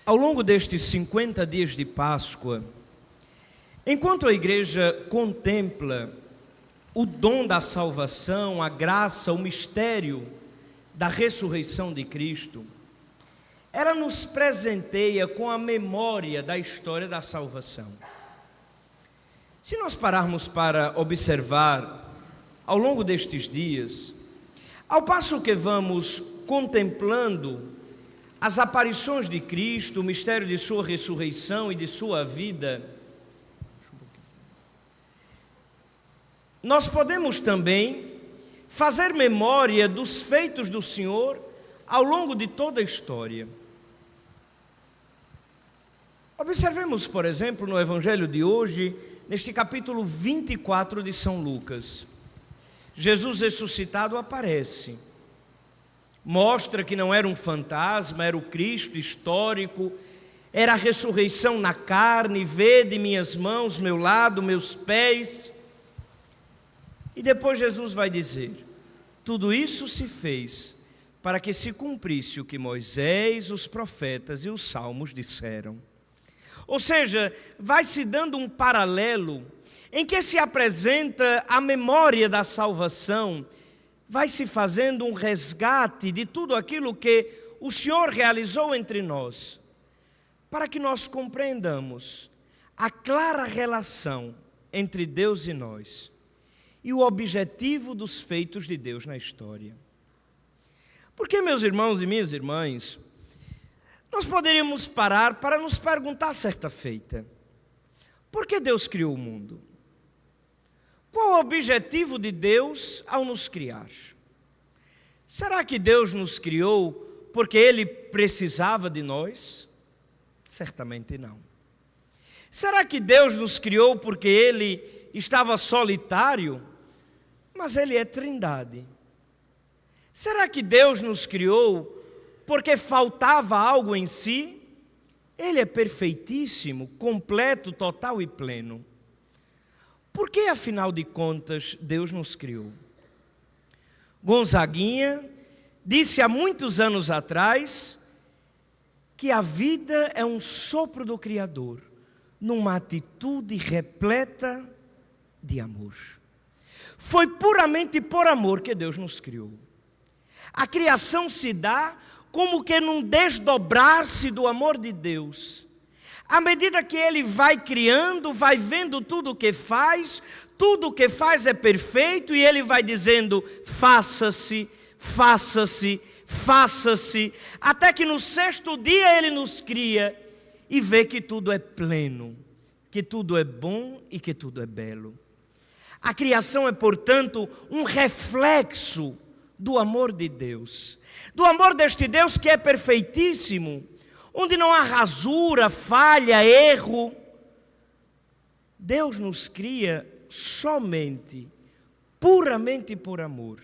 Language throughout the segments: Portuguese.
Ao longo destes 50 dias de Páscoa, enquanto a igreja contempla o dom da salvação, a graça, o mistério da ressurreição de Cristo, ela nos presenteia com a memória da história da salvação. Se nós pararmos para observar ao longo destes dias, ao passo que vamos contemplando as aparições de Cristo, o mistério de sua ressurreição e de sua vida, nós podemos também fazer memória dos feitos do Senhor ao longo de toda a história. Observemos, por exemplo, no Evangelho de hoje, neste capítulo 24 de São Lucas. Jesus ressuscitado aparece, mostra que não era um fantasma, era o Cristo histórico, era a ressurreição na carne, vede minhas mãos, meu lado, meus pés. E depois Jesus vai dizer: tudo isso se fez para que se cumprisse o que Moisés, os profetas e os salmos disseram. Ou seja, vai se dando um paralelo em que se apresenta a memória da salvação, vai se fazendo um resgate de tudo aquilo que o Senhor realizou entre nós, para que nós compreendamos a clara relação entre Deus e nós e o objetivo dos feitos de Deus na história. Porque, meus irmãos e minhas irmãs, nós poderíamos parar para nos perguntar certa feita: por que Deus criou o mundo? Qual o objetivo de Deus ao nos criar? Será que Deus nos criou porque Ele precisava de nós? Certamente não. Será que Deus nos criou porque Ele estava solitário? Mas Ele é Trindade. Será que Deus nos criou porque faltava algo em si? Ele é perfeitíssimo, completo, total e pleno. Por que, afinal de contas, Deus nos criou? Gonzaguinha disse há muitos anos atrás que a vida é um sopro do Criador, numa atitude repleta de amor. Foi puramente por amor que Deus nos criou. A criação se dá como que num desdobrar-se do amor de Deus. À medida que Ele vai criando, vai vendo tudo o que faz é perfeito, e Ele vai dizendo: faça-se, faça-se, faça-se, até que no sexto dia Ele nos cria e vê que tudo é pleno, que tudo é bom e que tudo é belo. A criação é, portanto, um reflexo do amor de Deus, do amor deste Deus que é perfeitíssimo, onde não há rasura, falha, erro. Deus nos cria somente, puramente por amor,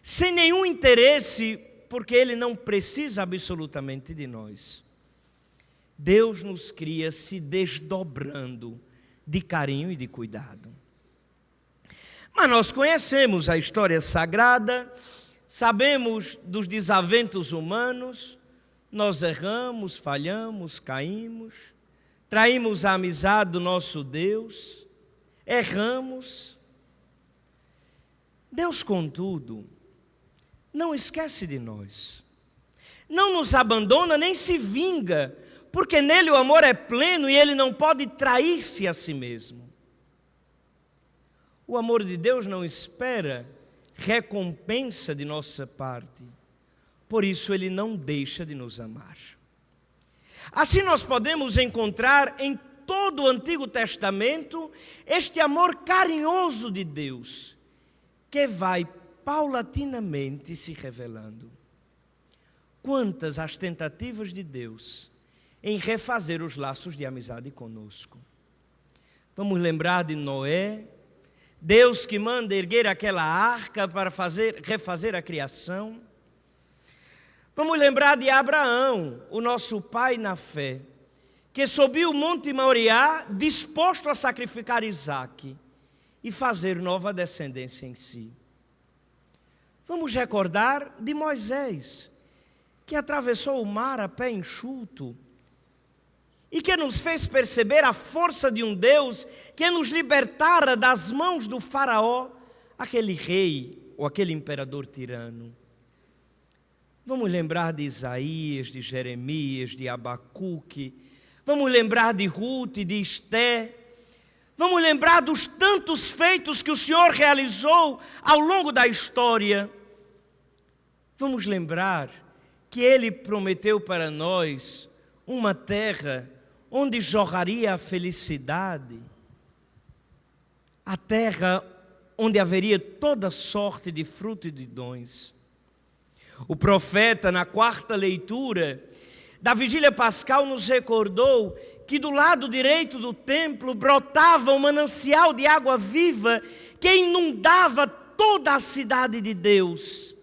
sem nenhum interesse, porque Ele não precisa absolutamente de nós. Deus nos cria se desdobrando de carinho e de cuidado. Mas nós conhecemos a história sagrada, sabemos dos desaventos humanos. Nós erramos, falhamos, caímos, traímos a amizade do nosso Deus, erramos. Deus, contudo, não esquece de nós, não nos abandona nem se vinga, porque nele o amor é pleno e Ele não pode trair-se a si mesmo. O amor de Deus não espera recompensa de nossa parte, por isso Ele não deixa de nos amar. Assim nós podemos encontrar em todo o Antigo Testamento este amor carinhoso de Deus, que vai paulatinamente se revelando. Quantas as tentativas de Deus em refazer os laços de amizade conosco. Vamos lembrar de Noé, Deus que manda erguer aquela arca para refazer a criação. Vamos lembrar de Abraão, o nosso pai na fé, que subiu o Monte Moriá disposto a sacrificar Isaque e fazer nova descendência em si. Vamos recordar de Moisés, que atravessou o mar a pé enxuto e que nos fez perceber a força de um Deus que nos libertara das mãos do faraó, aquele rei ou aquele imperador tirano. Vamos lembrar de Isaías, de Jeremias, de Abacuque, vamos lembrar de Ruth, de Esté, vamos lembrar dos tantos feitos que o Senhor realizou ao longo da história. Vamos lembrar que Ele prometeu para nós uma terra onde jorraria a felicidade, a terra onde haveria toda sorte de fruto e de dons. O profeta, na quarta leitura da vigília pascal, nos recordou que do lado direito do templo brotava um manancial de água viva que inundava toda a cidade de Deus.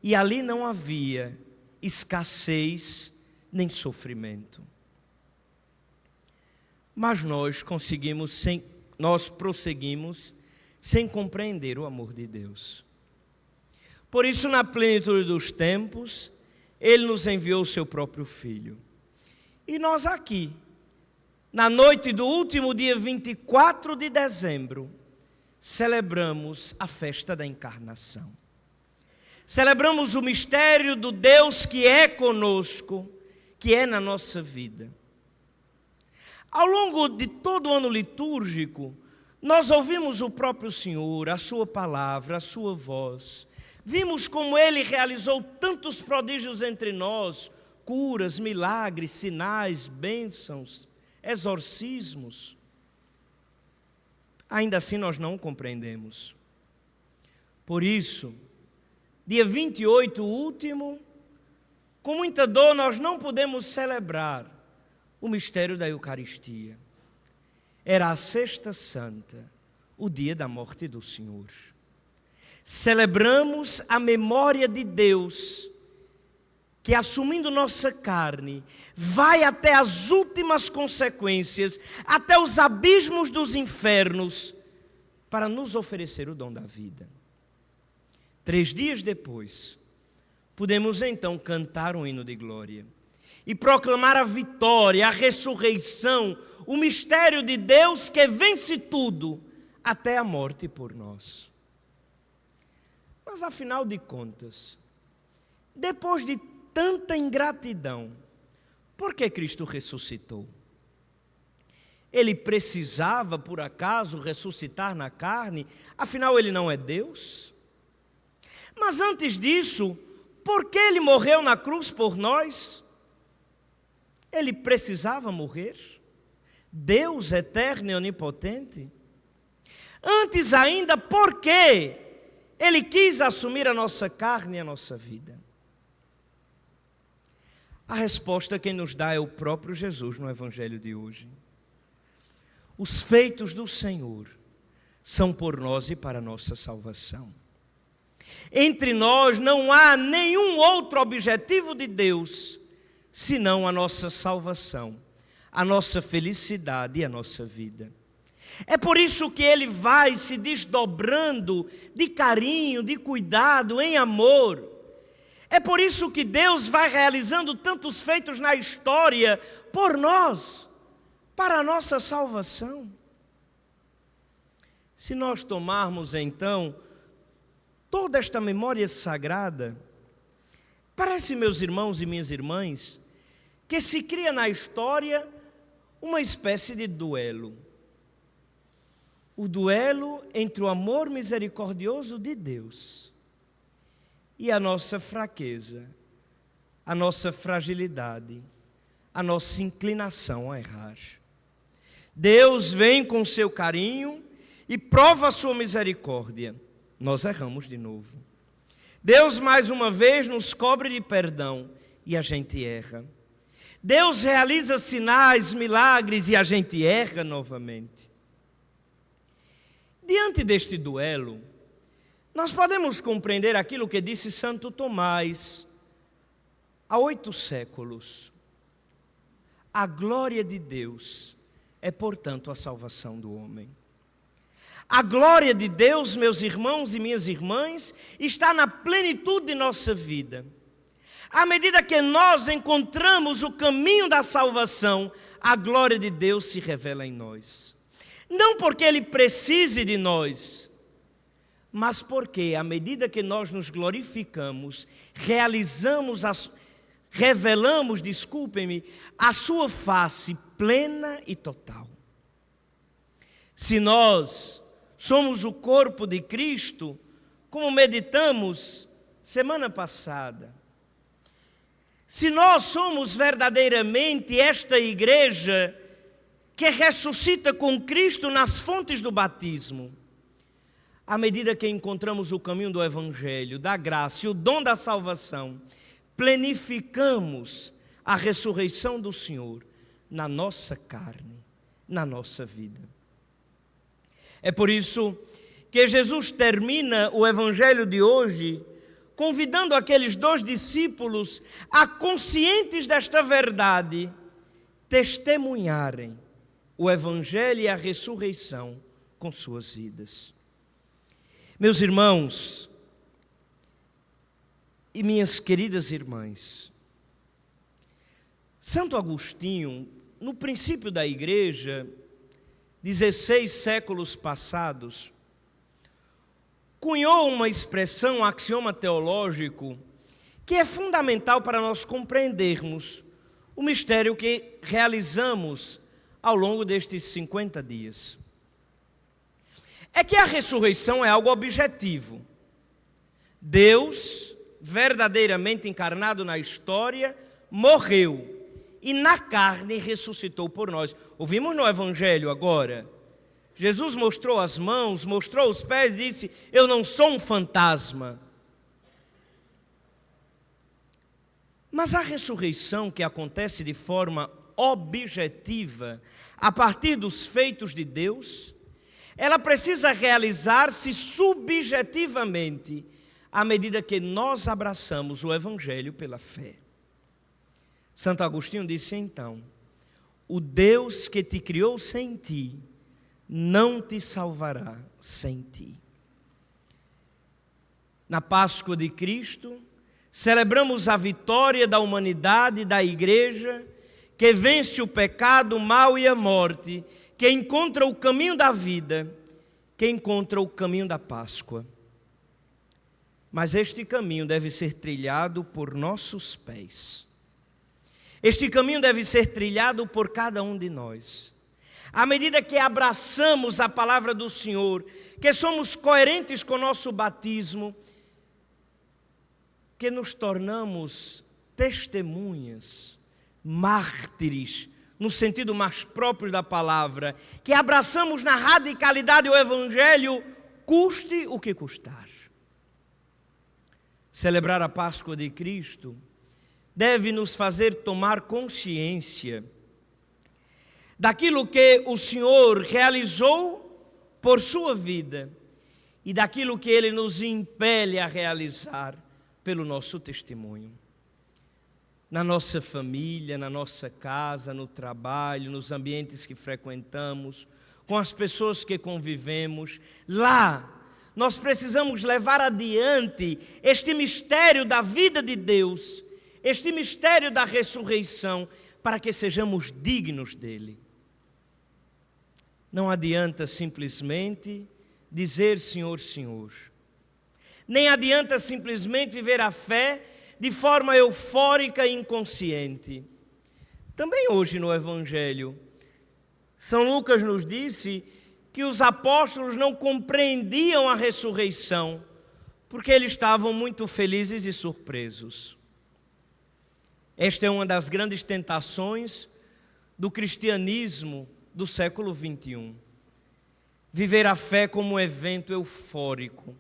E ali não havia escassez nem sofrimento. Mas nós prosseguimos sem compreender o amor de Deus. Por isso, na plenitude dos tempos, Ele nos enviou o seu próprio Filho. E nós aqui, na noite do último dia 24 de dezembro, celebramos a festa da encarnação. Celebramos o mistério do Deus que é conosco, que é na nossa vida. Ao longo de todo o ano litúrgico, nós ouvimos o próprio Senhor, a sua palavra, a sua voz. Vimos como Ele realizou tantos prodígios entre nós, curas, milagres, sinais, bênçãos, exorcismos. Ainda assim nós não compreendemos. Por isso, dia 28, último, com muita dor nós não podemos celebrar o mistério da Eucaristia. Era a Sexta Santa, o dia da morte do Senhor. Celebramos a memória de Deus, que assumindo nossa carne, vai até as últimas consequências, até os abismos dos infernos, para nos oferecer o dom da vida. 3 dias depois, podemos então cantar um hino de glória e proclamar a vitória, a ressurreição, o mistério de Deus que vence tudo, até a morte por nós. Mas afinal de contas, depois de tanta ingratidão, por que Cristo ressuscitou? Ele precisava, por acaso, ressuscitar na carne? Afinal, Ele não é Deus? Mas antes disso, por que Ele morreu na cruz por nós? Ele precisava morrer? Deus eterno e onipotente? Antes ainda, por que Ele quis assumir a nossa carne e a nossa vida? A resposta quem nos dá é o próprio Jesus no Evangelho de hoje. Os feitos do Senhor são por nós e para a nossa salvação. Entre nós não há nenhum outro objetivo de Deus senão a nossa salvação, a nossa felicidade e a nossa vida. É por isso que Ele vai se desdobrando de carinho, de cuidado, em amor. É por isso que Deus vai realizando tantos feitos na história por nós, para a nossa salvação. Se nós tomarmos então toda esta memória sagrada, parece, meus irmãos e minhas irmãs, que se cria na história uma espécie de duelo. O duelo entre o amor misericordioso de Deus e a nossa fraqueza, a nossa fragilidade, a nossa inclinação a errar. Deus vem com seu carinho e prova a sua misericórdia. Nós erramos de novo. Deus mais uma vez nos cobre de perdão e a gente erra. Deus realiza sinais, milagres e a gente erra novamente. Diante deste duelo, nós podemos compreender aquilo que disse Santo Tomás há 8 séculos. A glória de Deus é, portanto, a salvação do homem. A glória de Deus, meus irmãos e minhas irmãs, está na plenitude de nossa vida. À medida que nós encontramos o caminho da salvação, a glória de Deus se revela em nós. Não porque Ele precise de nós, mas porque, à medida que nós nos glorificamos, revelamos, a sua face plena e total. Se nós somos o corpo de Cristo, como meditamos semana passada, se nós somos verdadeiramente esta igreja que ressuscita com Cristo nas fontes do batismo, à medida que encontramos o caminho do Evangelho, da graça e o dom da salvação, planificamos a ressurreição do Senhor na nossa carne, na nossa vida. É por isso que Jesus termina o Evangelho de hoje convidando aqueles 2 discípulos a, conscientes desta verdade, testemunharem o Evangelho e a ressurreição com suas vidas. Meus irmãos e minhas queridas irmãs, Santo Agostinho, no princípio da igreja, 16 séculos passados, cunhou uma expressão, um axioma teológico, que é fundamental para nós compreendermos o mistério que realizamos ao longo destes 50 dias. É que a ressurreição é algo objetivo. Deus, verdadeiramente encarnado na história, morreu e na carne ressuscitou por nós. Ouvimos no Evangelho agora. Jesus mostrou as mãos, mostrou os pés e disse: eu não sou um fantasma. Mas a ressurreição que acontece de forma objetiva, a partir dos feitos de Deus, ela precisa realizar-se subjetivamente, à medida que nós abraçamos o Evangelho pela fé. Santo Agostinho disse então: o Deus que te criou sem ti, não te salvará sem ti. Na Páscoa de Cristo, celebramos a vitória da humanidade e da igreja, que vence o pecado, o mal e a morte, que encontra o caminho da vida, que encontra o caminho da Páscoa. Mas este caminho deve ser trilhado por nossos pés. Este caminho deve ser trilhado por cada um de nós. À medida que abraçamos a palavra do Senhor, que somos coerentes com o nosso batismo, que nos tornamos testemunhas, mártires, no sentido mais próprio da palavra, que abraçamos na radicalidade o Evangelho, custe o que custar. Celebrar a Páscoa de Cristo deve nos fazer tomar consciência daquilo que o Senhor realizou por sua vida e daquilo que Ele nos impele a realizar pelo nosso testemunho. Na nossa família, na nossa casa, no trabalho, nos ambientes que frequentamos, com as pessoas que convivemos, lá nós precisamos levar adiante este mistério da vida de Deus, este mistério da ressurreição, para que sejamos dignos dele. Não adianta simplesmente dizer Senhor, Senhor. Nem adianta simplesmente viver a fé de forma eufórica e inconsciente. Também hoje no Evangelho, São Lucas nos disse que os apóstolos não compreendiam a ressurreição, porque eles estavam muito felizes e surpresos. Esta é uma das grandes tentações do cristianismo do século XXI. Viver a fé como um evento eufórico.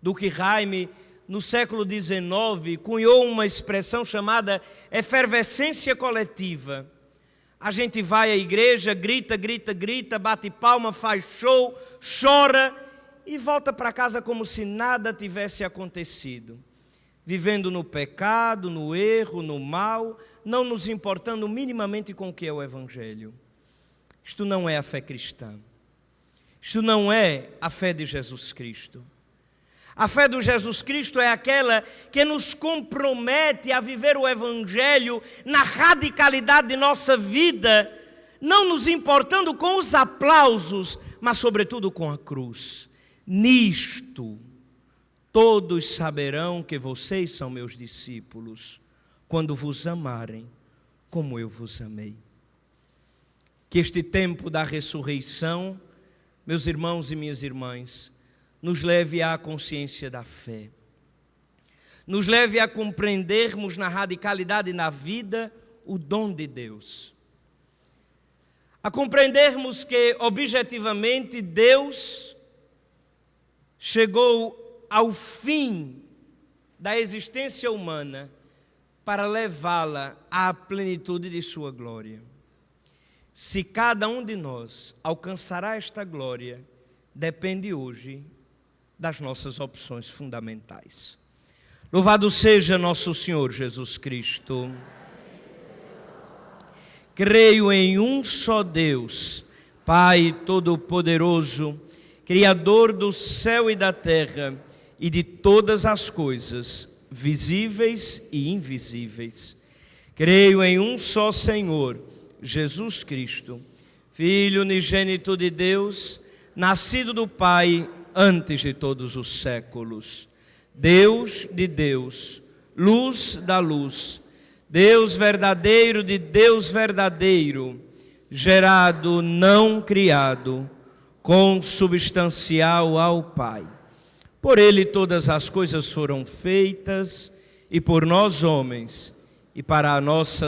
Durkheim, no século XIX, cunhou uma expressão chamada efervescência coletiva. A gente vai à igreja, grita, grita, grita, bate palma, faz show, chora e volta para casa como se nada tivesse acontecido. Vivendo no pecado, no erro, no mal, não nos importando minimamente com o que é o Evangelho. Isto não é a fé cristã. Isto não é a fé de Jesus Cristo. A fé de Jesus Cristo é aquela que nos compromete a viver o Evangelho na radicalidade de nossa vida, não nos importando com os aplausos, mas sobretudo com a cruz. Nisto todos saberão que vocês são meus discípulos, quando vos amarem como eu vos amei. Que este tempo da ressurreição, meus irmãos e minhas irmãs, nos leve à consciência da fé, nos leve a compreendermos na radicalidade na vida o dom de Deus, a compreendermos que objetivamente Deus chegou ao fim da existência humana para levá-la à plenitude de sua glória. Se cada um de nós alcançará esta glória, depende hoje das nossas opções fundamentais. Louvado seja nosso Senhor Jesus Cristo. Creio em um só Deus, Pai Todo-Poderoso, Criador do céu e da terra e de todas as coisas, visíveis e invisíveis. Creio em um só Senhor, Jesus Cristo, Filho unigênito de Deus, nascido do Pai antes de todos os séculos, Deus de Deus, luz da luz, Deus verdadeiro de Deus verdadeiro, gerado, não criado, consubstancial ao Pai. Por Ele todas as coisas foram feitas, e por nós homens, e para a nossa